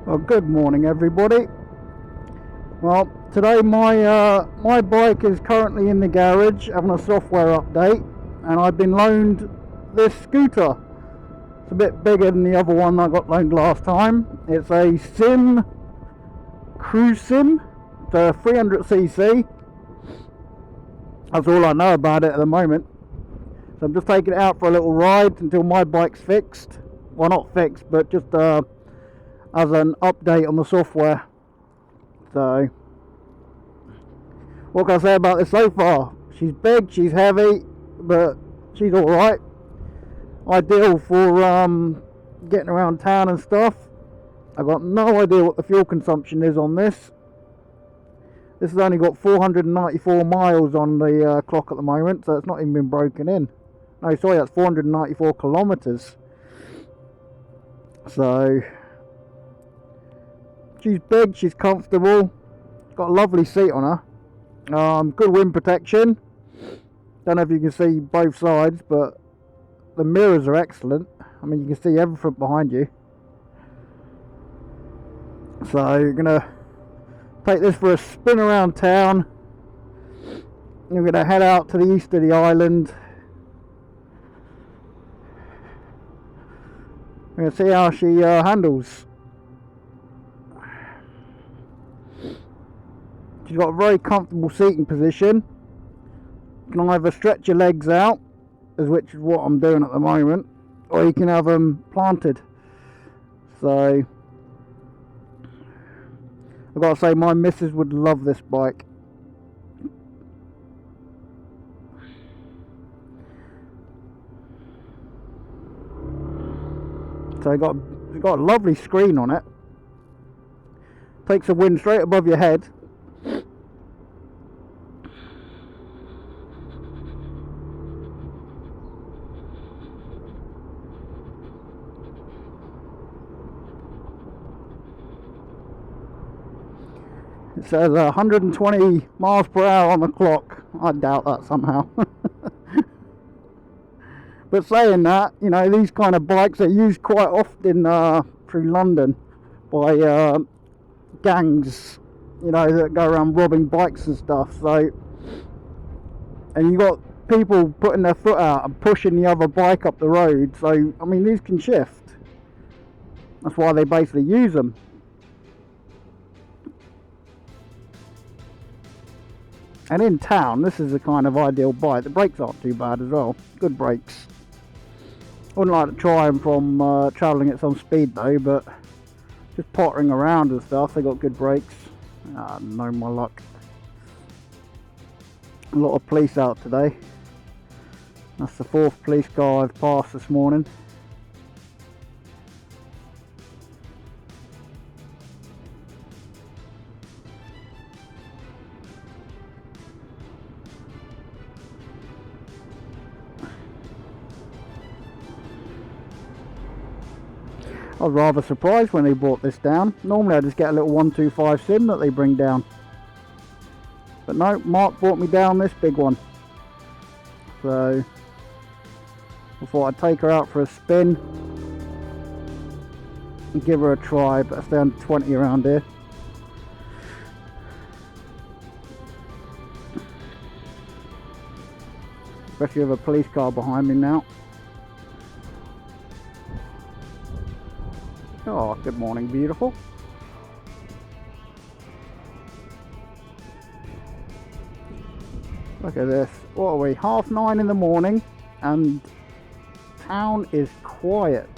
Well, good morning everybody. Well, today my bike is currently in the garage having a software update, and I've been loaned this scooter. It's a bit bigger than the other one I got loaned last time. It's a SYM Cruisym, it's a 300cc. That's all I know about it at the moment. So I'm just taking it out for a little ride until my bike's fixed. Well, not fixed, but just as an update on the software. So what can I say about this so far? She's big, she's heavy, but she's alright. Ideal for getting around town and stuff. I've got no idea what the fuel consumption is on this. This has only got 494 miles on the clock at the moment, so it's not even been broken in. No, sorry, that's 494 kilometers. So she's big, she's comfortable, got a lovely seat on her, good wind protection. Don't know if you can see both sides, but the mirrors are excellent. I mean, you can see everything behind you. So you're gonna take this for a spin around town. You're gonna head out to the east of the island. We're gonna see how she handles. She's got a very comfortable seating position. You can either stretch your legs out, which is what I'm doing at the moment, or you can have them planted. So I've got to say, my missus would love this bike. So it's got a lovely screen on it. Takes the wind straight above your head. It says 120 miles per hour on the clock. I doubt that somehow. But saying that, you know, these kind of bikes are used quite often through London by gangs, you know, that go around robbing bikes and stuff. So, and you got people putting their foot out and pushing the other bike up the road. So, I mean, these can shift. That's why they basically use them. And in town, this is the kind of ideal bike. The brakes aren't too bad as well. Good brakes. I wouldn't like to try them from travelling at some speed though, but just pottering around and stuff, they got good brakes. No, my luck. A lot of police out today. That's the 4th police car I've passed this morning. I was rather surprised when they brought this down. Normally I just get a little 125 SYM that they bring down. But no, Mark brought me down this big one. So I thought I'd take her out for a spin and give her a try, but it's down to 20 around here. Especially with a police car behind me now. Oh, good morning, beautiful. Look at this. What are we? 9:30 in the morning, and town is quiet.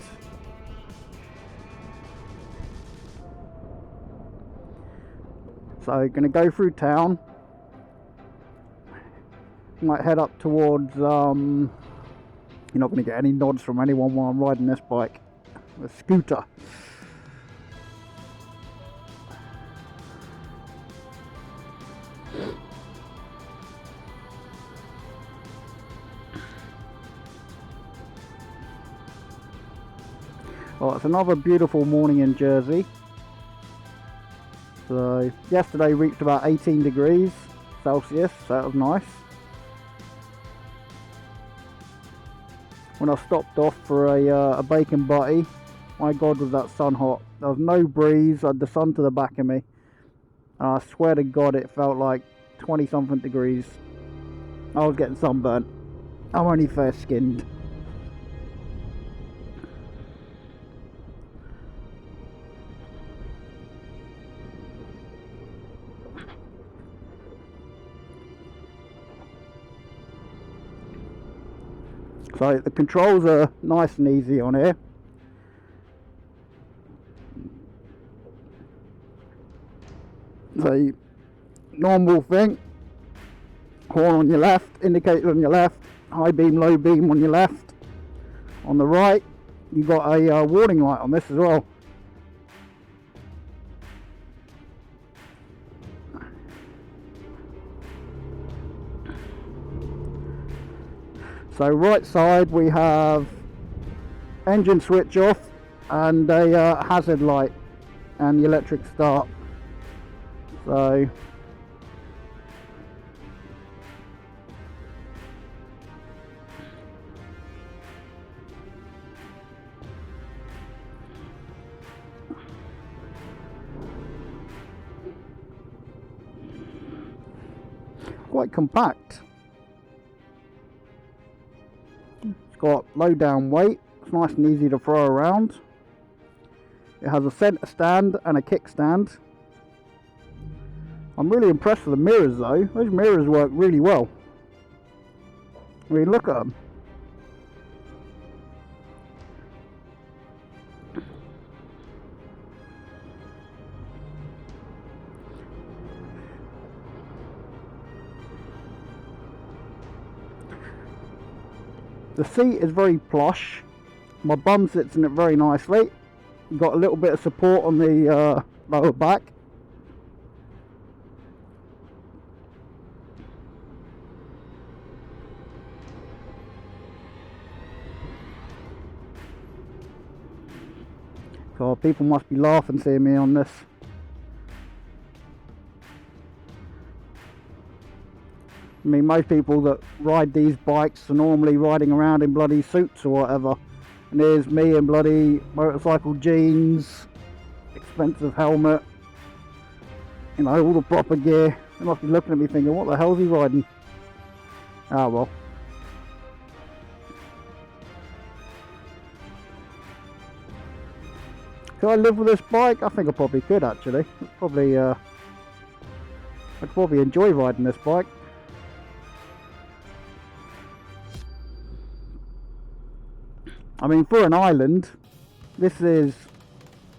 So, gonna go through town. Might head up towards. You're not gonna get any nods from anyone while I'm riding this bike. A scooter. Well, it's another beautiful morning in Jersey. So yesterday reached about 18 degrees Celsius, so that was nice. When I stopped off for a bacon butty, My God, was that sun hot. There was no breeze. I had the sun to the back of me. And I swear to God, it felt like 20 something degrees. I was getting sunburnt. I'm only fair skinned. So the controls are nice and easy on here. So normal thing, horn on your left, indicator on your left, high beam, low beam on your left. On the right, you got a warning light on this as well. So right side we have engine switch off and a hazard light and the electric start. So quite compact. It's got low down weight, it's nice and easy to throw around. It has a centre stand and a kickstand. I'm really impressed with the mirrors though. Those mirrors work really well. I mean, look at them. The seat is very plush. My bum sits in it very nicely. You've got a little bit of support on the lower back. So people must be laughing seeing me on this. I mean, most people that ride these bikes are normally riding around in bloody suits or whatever. And here's me in bloody motorcycle jeans, expensive helmet, you know, all the proper gear. They must be looking at me thinking, what the hell's he riding? Ah well. Could I live with this bike? I think I probably could actually. It's probably, I could probably enjoy riding this bike. I mean, for an island, this is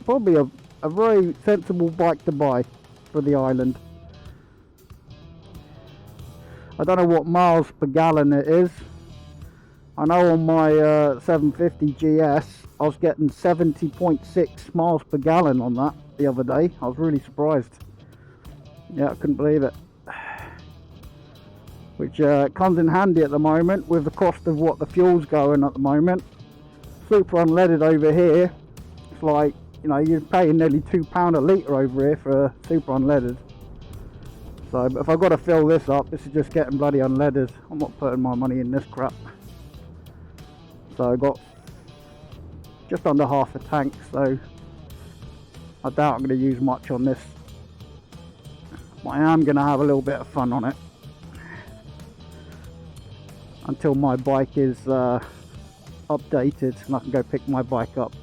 probably a very sensible bike to buy for the island. I don't know what miles per gallon it is. I know on my 750 GS, I was getting 70.6 miles per gallon on that the other day. I was really surprised. Yeah, I couldn't believe it. Which comes in handy at the moment with the cost of what the fuel's going at the moment. Super unleaded over here, it's like, you know, you're paying nearly £2 a litre over here for super unleaded. So, but if I've got to fill this up, this is just getting bloody unleaded. I'm not putting my money in this crap. So I got just under half a tank, so I doubt I'm going to use much on this. But I am going to have a little bit of fun on it until my bike is updated and I can go pick my bike up.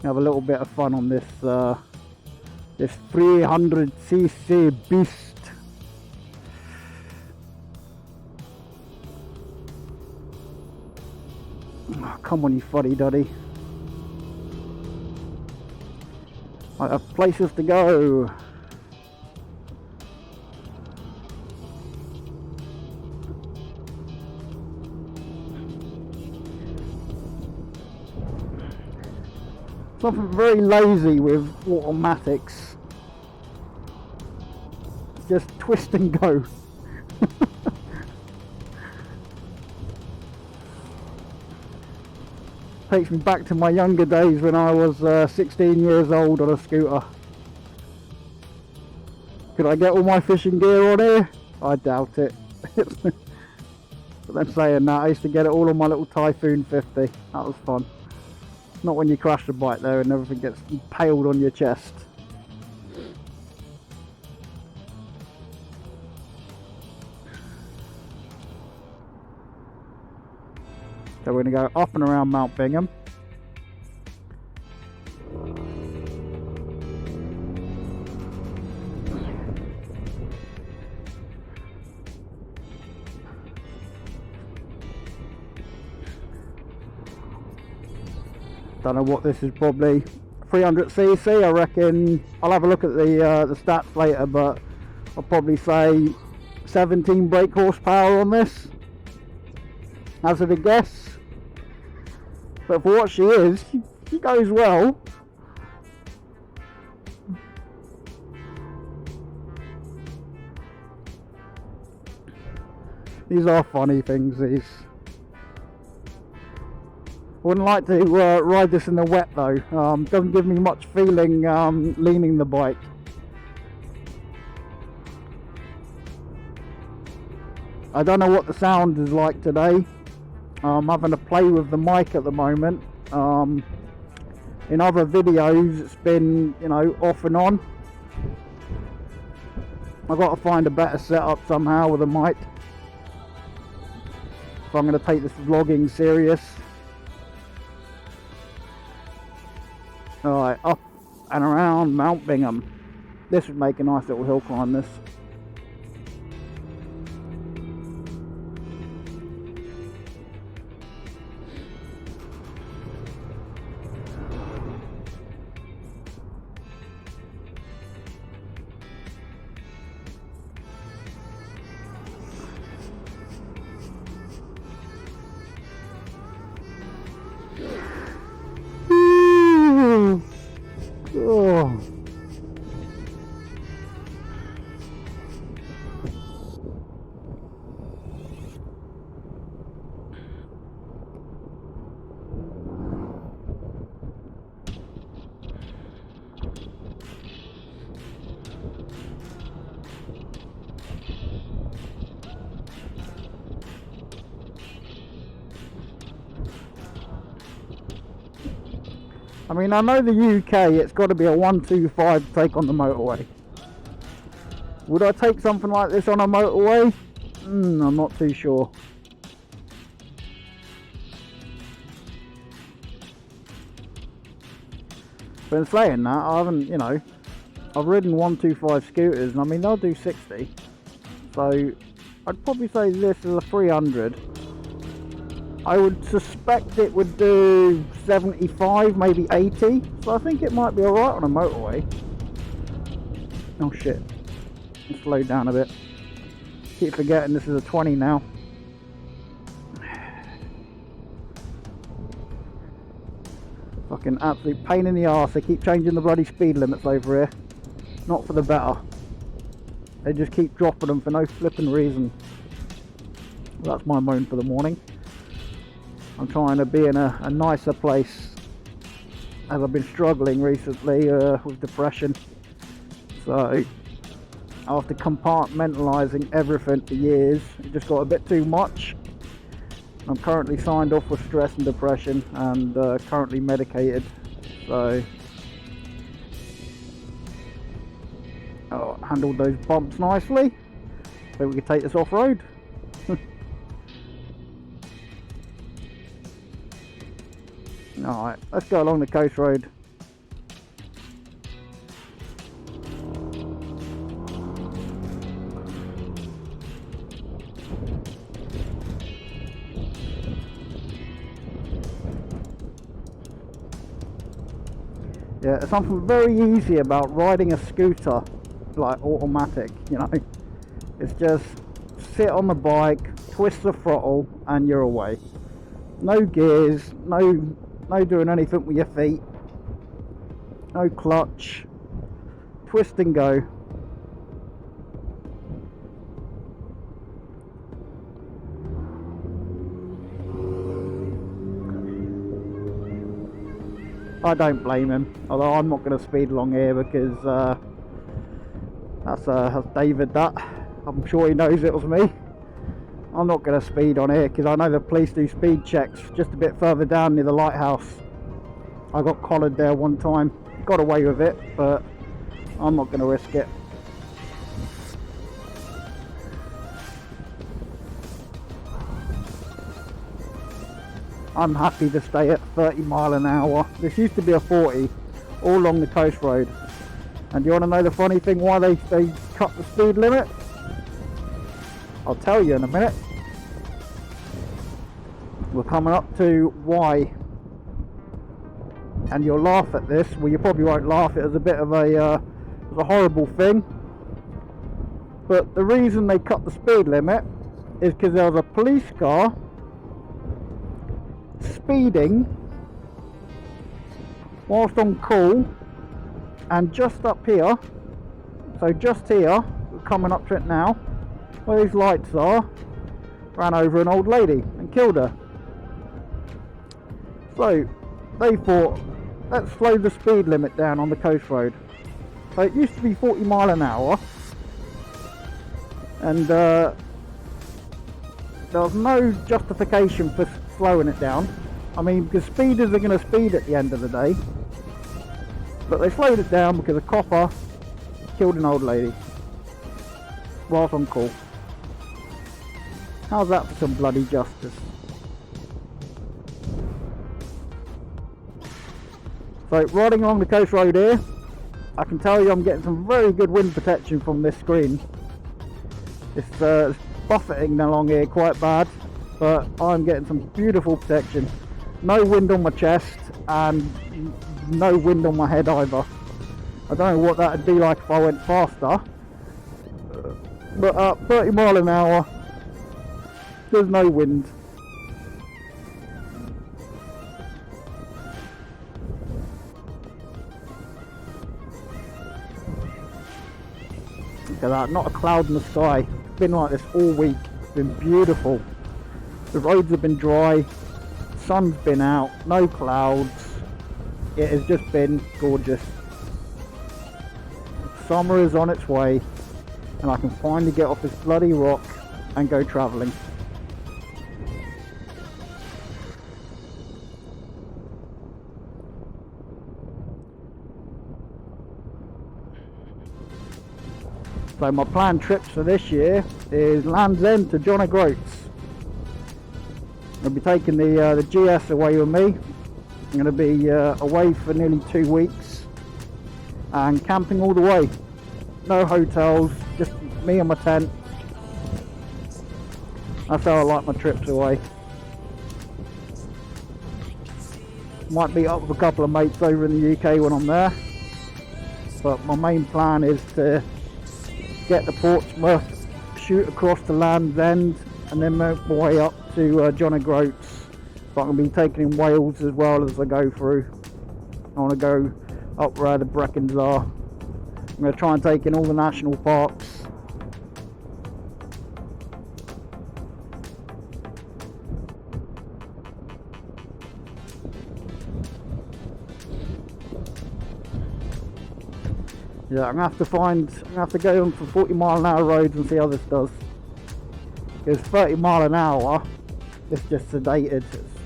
Have a little bit of fun on this this 300cc beast. Oh, come on, you fuddy-duddy. I have places to go. Something very lazy with automatics. Just twist and go. Takes me back to my younger days when I was 16 years old on a scooter. Could I get all my fishing gear on here? I doubt it. But then saying that, I used to get it all on my little Typhoon 50. That was fun. Not when you crash the bike there and everything gets impaled on your chest. So we're going to go up and around Mount Bingham. Don't know what this is, probably 300cc. I reckon I'll have a look at the stats later, but I'll probably say 17 brake horsepower on this. Hazard a guess. But for what she is, she goes well. These are funny things, these. I wouldn't like to ride this in the wet though. Doesn't give me much feeling leaning the bike. I don't know what the sound is like today. I'm having to play with the mic at the moment. In other videos it's been, you know, off and on. I've got to find a better setup somehow with a mic if I'm going to take this vlogging serious. Alright, up and around Mount Bingham. This would make a nice little hill climb, this. Oh. I mean, I know the UK, it's got to be a 125 to take on the motorway. Would I take something like this on a motorway? I'm not too sure. But in saying that, I haven't, you know, I've ridden 125 scooters, and I mean, they'll do 60. So, I'd probably say this is a 300. I would suspect it would do 75, maybe 80. So I think it might be alright on a motorway. Oh shit. I'll slow down a bit. Keep forgetting this is a 20 now. Fucking absolute pain in the arse. They keep changing the bloody speed limits over here. Not for the better. They just keep dropping them for no flipping reason. Well, that's my moan for the morning. I'm trying to be in a nicer place, as I've been struggling recently with depression. So after compartmentalising everything for years, it just got a bit too much. I'm currently signed off with stress and depression, and currently medicated. So handled those bumps nicely, so we could take this off-road. Alright, let's go along the coast road. Yeah, there's something very easy about riding a scooter, like automatic, you know. It's just sit on the bike, twist the throttle, and you're away. No gears, no doing anything with your feet, no clutch, twist and go. I don't blame him, although I'm not going to speed along here because that's David, that. I'm sure he knows it was me. I'm not going to speed on here because I know the police do speed checks just a bit further down near the lighthouse. I got collared there one time, got away with it, but I'm not going to risk it. I'm happy to stay at 30 mile an hour. This used to be a 40 all along the coast road. And you want to know the funny thing why they cut the speed limit? I'll tell you in a minute. We're coming up to Y. And you'll laugh at this. Well, you probably won't laugh. It was a bit of a horrible thing. But the reason they cut the speed limit is because there was a police car speeding whilst on call, and just up here, so just here, we're coming up to it now, where these lights are, ran over an old lady and killed her. So they thought, let's slow the speed limit down on the coast road. So it used to be 40 mile an hour, and there was no justification for slowing it down. I mean, because speeders are going to speed at the end of the day, but they slowed it down because a copper killed an old lady whilst on call. How's that for some bloody justice? So riding along the coast road here, I can tell you I'm getting some very good wind protection from this screen. It's buffeting along here quite bad, but I'm getting some beautiful protection. No wind on my chest and no wind on my head either. I don't know what that would be like if I went faster, but at 30 mile an hour there's no wind. Look at that, not a cloud in the sky. It's been like this all week. It's been beautiful. The roads have been dry, the sun's been out, no clouds. It has just been gorgeous. Summer is on its way, and I can finally get off this bloody rock and go travelling. So my planned trips for this year is Land's End to John O'Groats. I'll be taking the GS away with me. I'm going to be away for nearly 2 weeks and camping all the way. No hotels, just me and my tent. That's how I like my trips away. Might meet up with a couple of mates over in the UK when I'm there, but my main plan is to get to Portsmouth, shoot across to Land's End, and then make my way up to John O'Groats. But I'm going to be taking in Wales as well as I go through. I want to go up where the Brecons are. I'm going to try and take in all the national parks. Yeah, I'm going to have to go on for 40 mile an hour roads and see how this does. Because 30 mile an hour, it's just sedated, it's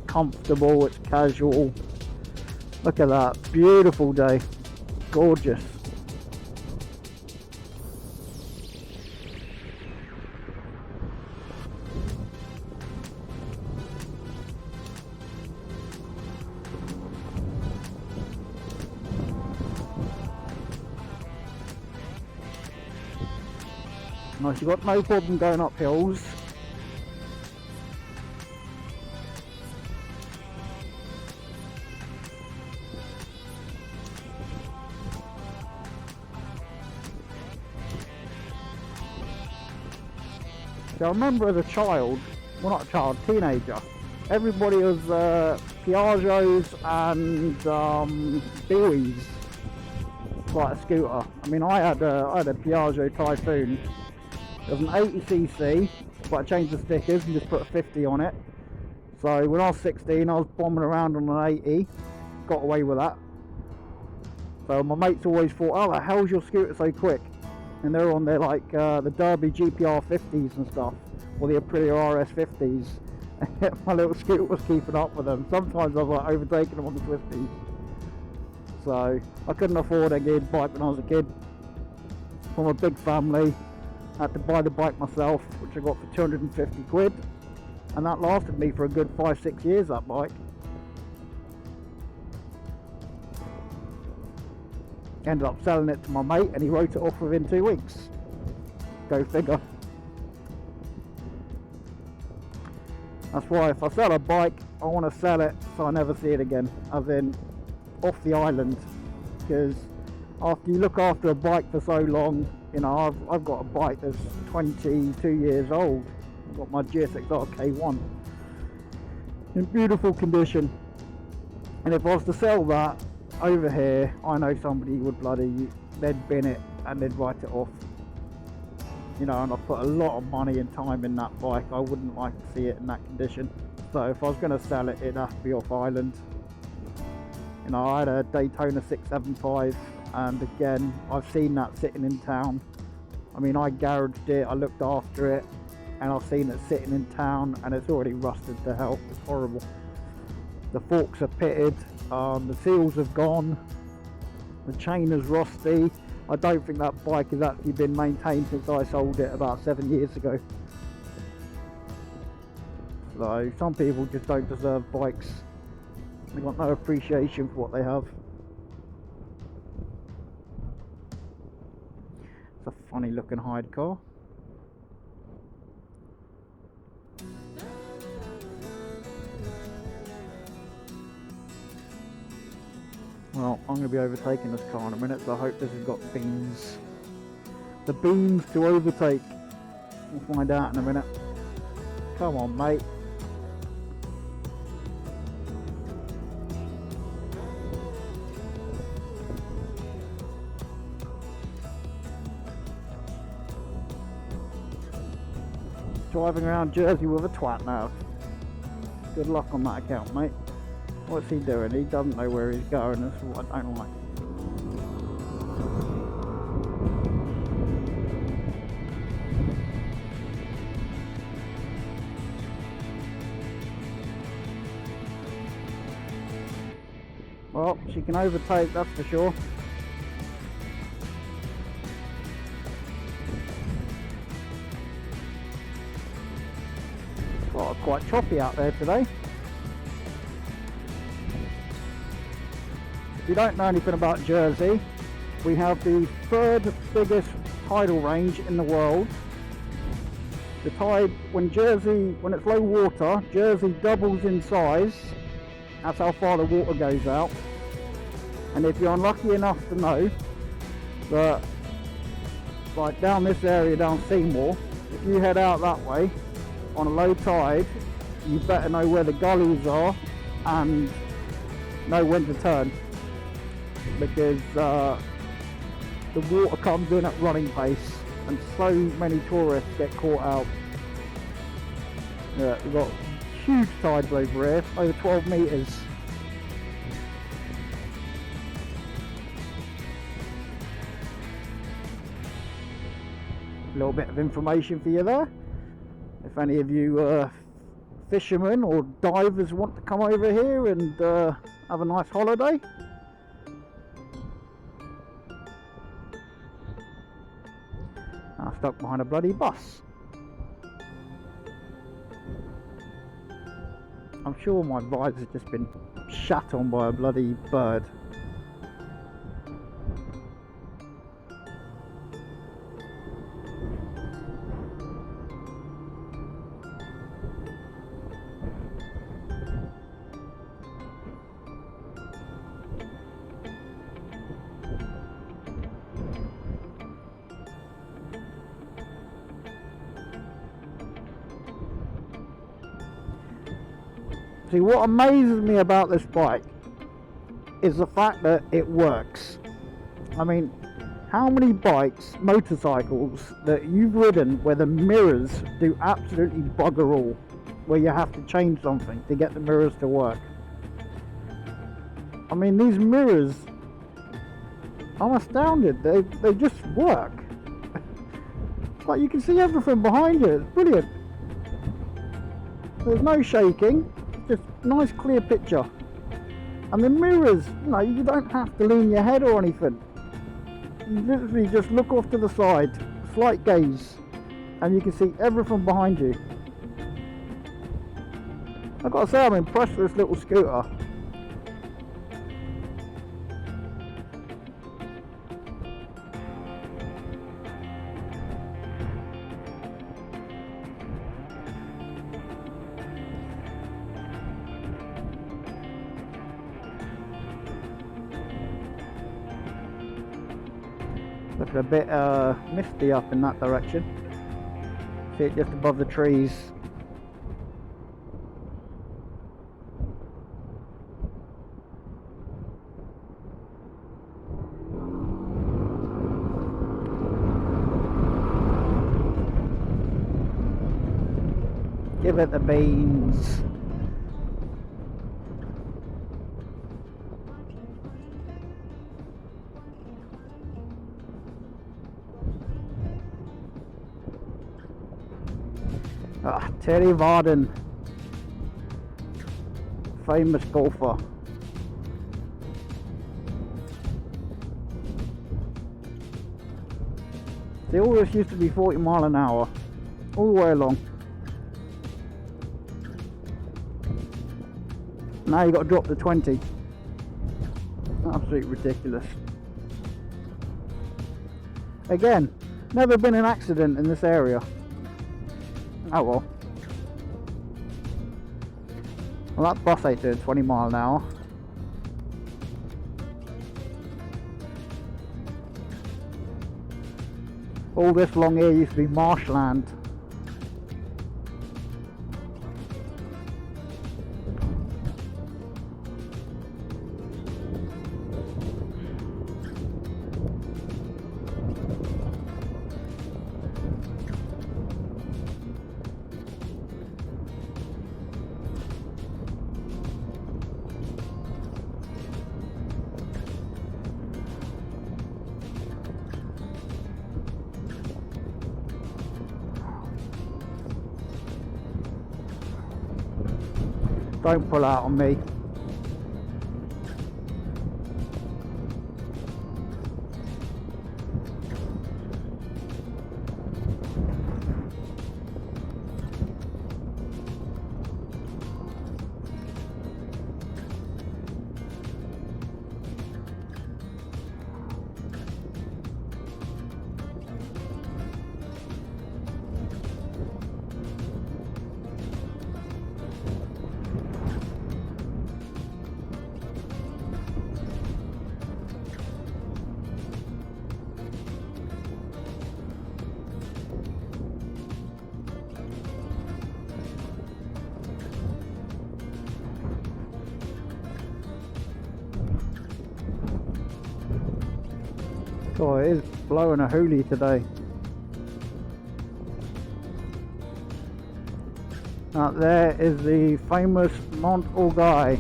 comfortable, it's casual. Look at that, beautiful day, gorgeous. Nice, you've got no problem going up hills. So I remember as a child, well not a child, teenager, everybody was Piaggios and Biwis, like a scooter. I mean, I had a Piaggio Typhoon. It was an 80cc, but I changed the stickers and just put a 50 on it. So when I was 16, I was bombing around on an 80, got away with that. So my mates always thought, oh, the hell's your scooter so quick? And they're on their like the Derby GPR 50s and stuff, or the Aprilia RS 50s, My little scooter was keeping up with them. Sometimes I was like overtaking them on the twisties. So I couldn't afford a good bike when I was a kid. From a big family, I had to buy the bike myself, which I got for 250 quid, and that lasted me for a good 5-6 years, that bike. Ended up selling it to my mate and he wrote it off within 2 weeks. Go figure. That's why if I sell a bike, I want to sell it so I never see it again, as in off the island, because after you look after a bike for so long, you know, I've got a bike that's 22 years old. I've got my GSXR K1 in beautiful condition, and if I was to sell that over here, I know somebody would they'd bin it and they'd write it off. You know, and I've put a lot of money and time in that bike. I wouldn't like to see it in that condition. So if I was going to sell it, it'd have to be off island. You know, I had a Daytona 675, and again, I've seen that sitting in town. I mean, I garaged it, I looked after it, and I've seen it sitting in town, and it's already rusted to hell. It's horrible. The forks are pitted, the seals have gone, the chain is rusty. I don't think that bike has actually been maintained since I sold it about 7 years ago. So some people just don't deserve bikes. They've got no appreciation for what they have. It's a funny looking hide car. Well, I'm going to be overtaking this car in a minute, so I hope this has got beams. The beams to overtake. We'll find out in a minute. Come on, mate. Driving around Jersey with a twat now. Good luck on that account, mate. What's he doing? He doesn't know where he's going. That's what I don't like. Well, she can overtake, that's for sure. Oh, quite choppy out there today. If you don't know anything about Jersey, we have the third biggest tidal range in the world. The tide, when it's low water, Jersey doubles in size. That's how far the water goes out. And if you're unlucky enough to know that, like down this area, down Seymour, if you head out that way on a low tide, you better know where the gullies are and know when to turn, because the water comes in at running pace and so many tourists get caught out. Yeah, we've got huge tides over here, over 12 metres. A little bit of information for you there. If any of you fishermen or divers want to come over here and have a nice holiday. I'm stuck behind a bloody bus. I'm sure my visor's just been shat on by a bloody bird. See, what amazes me about this bike is the fact that it works. I mean, how many bikes, motorcycles that you've ridden where the mirrors do absolutely bugger all, where you have to change something to get the mirrors to work? I mean, these mirrors, I'm astounded, they just work. It's like you can see everything behind you, it's brilliant. There's no shaking, just nice clear picture. And the mirrors, you know, you don't have to lean your head or anything. You literally just look off to the side, slight gaze, and you can see everything behind you. I've got to say, I'm impressed with this little scooter. Looking a bit misty up in that direction. See it just above the trees. Give it the beans. Terry Varden, famous golfer. See, all this used to be 40 mile an hour, all the way along. Now you got to drop to 20. Absolutely ridiculous. Again, never been an accident in this area. Oh well. Well, that bus ain't doing 20 mile an hour. All this long here used to be marshland. Don't pull out on me. Oh, it is blowing a hoolie today. Now there is the famous Mont Orgueil.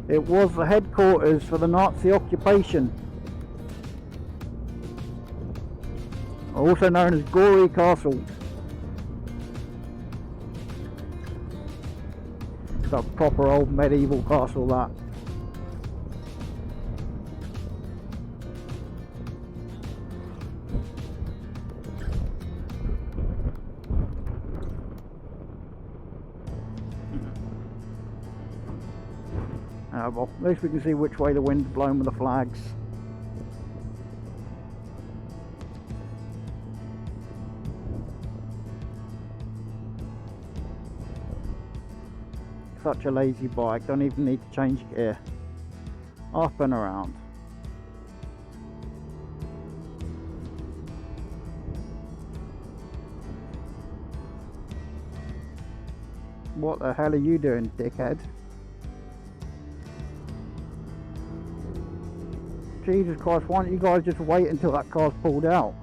It was the headquarters for the Nazi occupation, also known as Gory Castle. It's a proper old medieval castle, that. Well, at least we can see which way the wind's blowing with the flags. Such a lazy bike, don't even need to change gear. Up and around. What the hell are you doing, dickhead? Jesus Christ, why don't you guys just wait until that car's pulled out?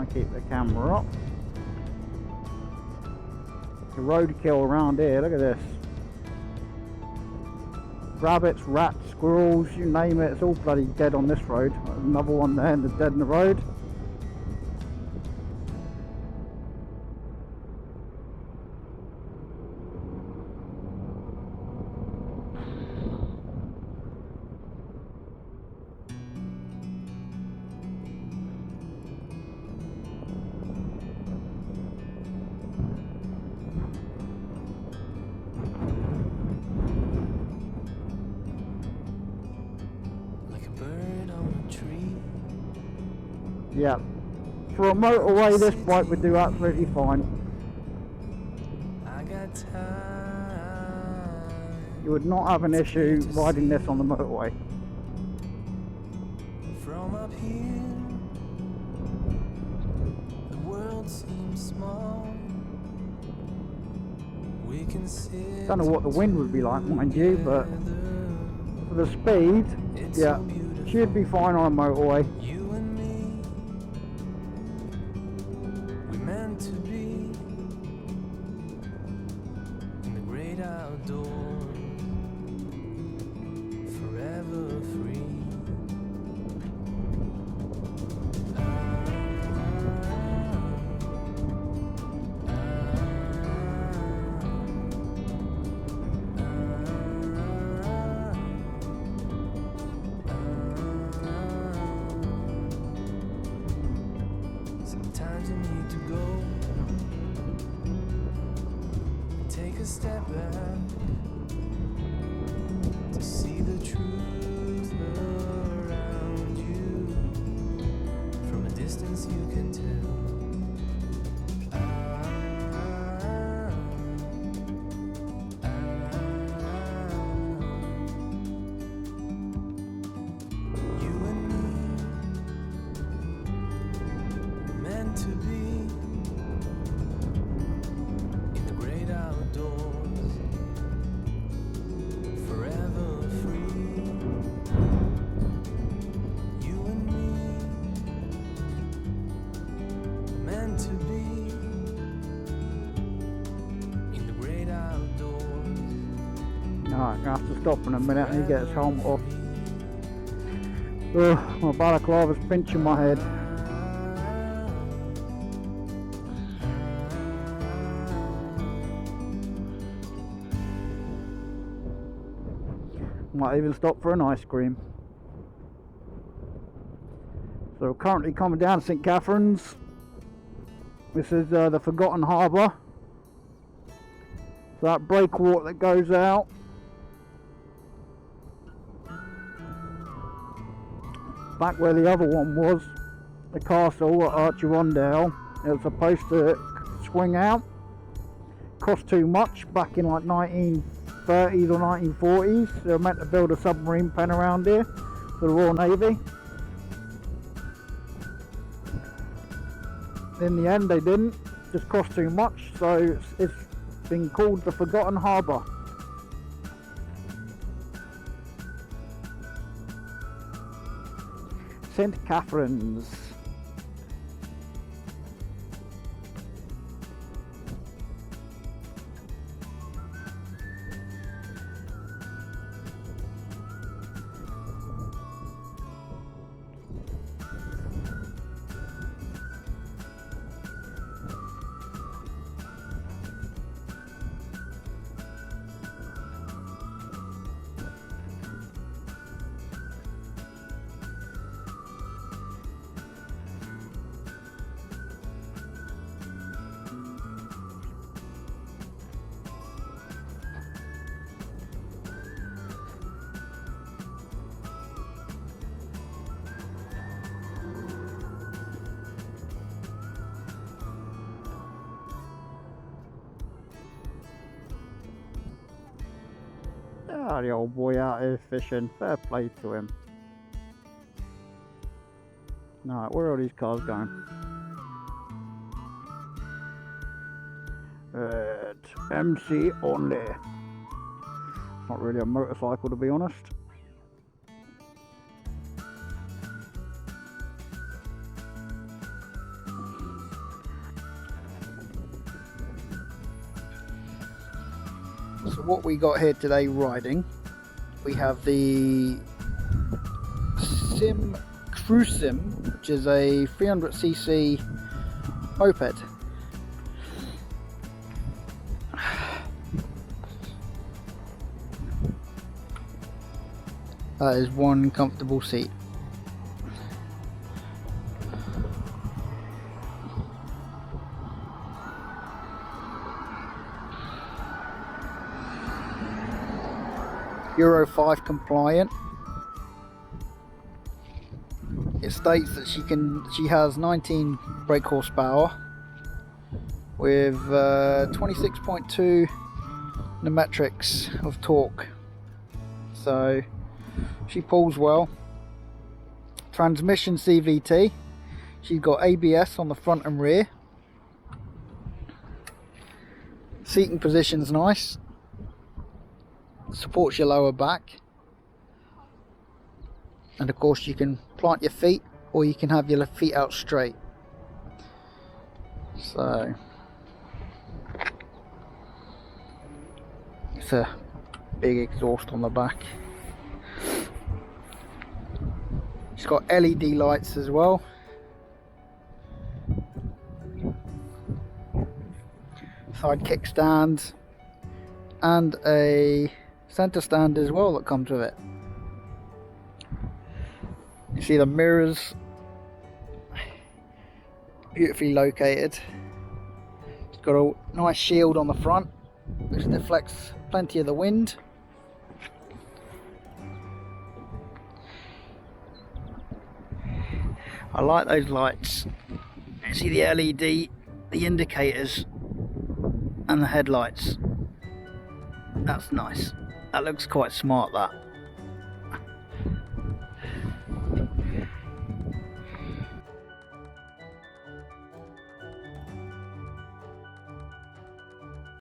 and keep the camera up. The roadkill around here, look at this. Rabbits, rats, squirrels, you name it, it's all bloody dead on this road. There's another one there and dead in the road. Yeah, for a motorway this bike would do absolutely fine. You would not have an issue riding this on the motorway. From up here, the world seems small. We can sit. Don't know what the wind would be like, mind you, but for the speed, yeah, should be fine on a motorway. To be in the great outdoors, forever free. Sometimes you need to go, take a step back to see the truth around you. From a distance you can tell. You and me, meant to be in the great outdoors, forever free. You and me, meant to be in the great outdoors. Alright, gonna have to stop in a minute and he gets home off. Ugh, my balaclava's pinching my head. Might even stop for an ice cream. So currently coming down St. Catherine's. This is the Forgotten Harbour. So that breakwater that goes out. Back where the other one was, the castle at Archirondale, it was supposed to swing out. Cost too much back in like 1930s or 1940s. They were meant to build a submarine pen around here for the Royal Navy. In the end they didn't, just cost too much, so it's been called the Forgotten Harbour. St. Catherine's. Ah, the old boy out here fishing. Fair play to him. Alright, where are all these cars going? MC only. It's not really a motorcycle, to be honest. So what we got here today riding, we have the SYM Cruisym, which is a 300cc moped. That is one comfortable seat. Euro 5 compliant. It states that she has 19 brake horsepower with 26.2 Nm of torque. So she pulls well. Transmission C.V.T. She's got ABS on the front and rear. Seating position's nice. Supports your lower back. And of course you can plant your feet, or you can have your feet out straight. So it's a big exhaust on the back. It's got LED lights as well. Side kickstand and a center stand as well that comes with it. You see the mirrors, beautifully located. It's got a nice shield on the front which deflects plenty of the wind. I like those lights. You see the LED, the indicators and the headlights. That's nice. That looks quite smart, that.